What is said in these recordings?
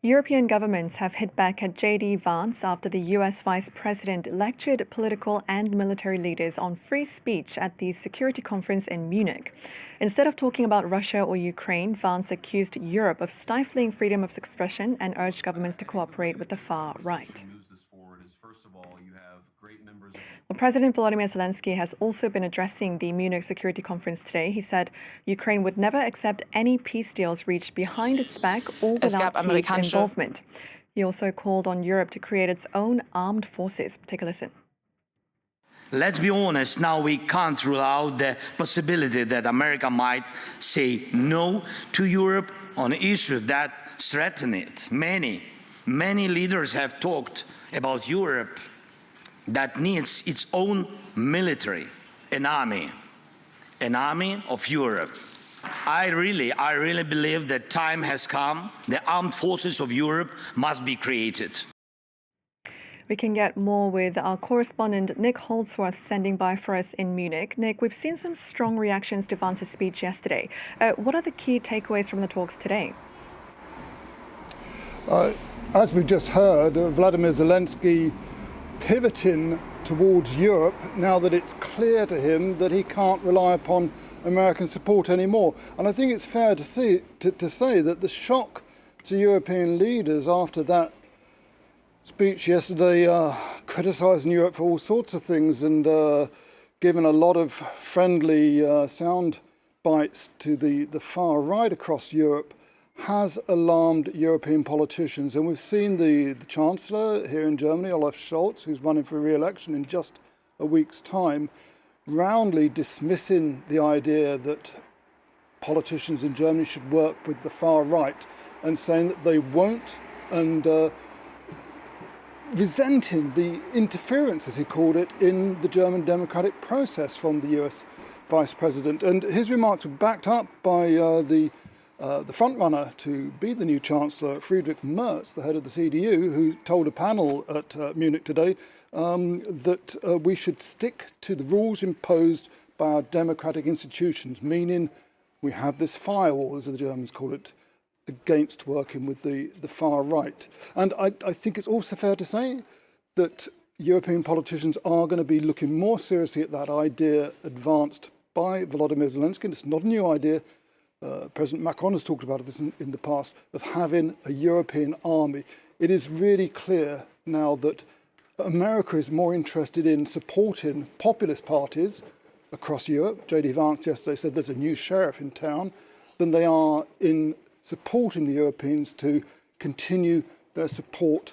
European governments have hit back at J.D. Vance after the U.S. Vice President lectured political and military leaders on free speech at the security conference in Munich. Instead of talking about Russia or Ukraine, Vance accused Europe of stifling freedom of expression and urged governments to cooperate with the far right. Well, President Volodymyr Zelensky has also been addressing the Munich Security Conference today. He said Ukraine would never accept any peace deals reached behind its back or without Kyiv's involvement. He also called on Europe to create its own armed forces. Take a listen. Let's be honest, now we can't rule out the possibility that America might say no to Europe on issues that threaten it. Many leaders have talked about Europe that needs its own military, an army of Europe. I really believe that time has come. The armed forces of Europe must be created. We can get more with our correspondent Nick Holdsworth standing by for us in Munich. Nick, we've seen some strong reactions to Vance's speech yesterday. What are the key takeaways from the talks today? As we've just heard, Volodymyr Zelensky pivoting towards Europe now that it's clear to him that he can't rely upon American support anymore. And I think it's fair to say that the shock to European leaders after that speech yesterday, criticising Europe for all sorts of things and giving a lot of friendly sound bites to the far right across Europe, has alarmed European politicians. And we've seen the Chancellor here in Germany, Olaf Scholz, who's running for re-election in just a week's time, roundly dismissing the idea that politicians in Germany should work with the far right and saying that they won't, and resenting the interference, as he called it, in the German democratic process from the US Vice President. And his remarks were backed up by the front-runner to be the new Chancellor, Friedrich Merz, the head of the CDU, who told a panel at Munich today that we should stick to the rules imposed by our democratic institutions, meaning we have this firewall, as the Germans call it, against working with the far right. And I think it's also fair to say that European politicians are going to be looking more seriously at that idea advanced by Volodymyr Zelensky. It's not a new idea. President Macron has talked about this in the past, of having a European army. It is really clear now that America is more interested in supporting populist parties across Europe. J.D. Vance yesterday said there's a new sheriff in town, than they are in supporting the Europeans to continue their support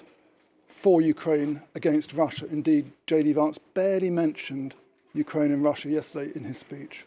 for Ukraine against Russia. Indeed, J.D. Vance barely mentioned Ukraine and Russia yesterday in his speech.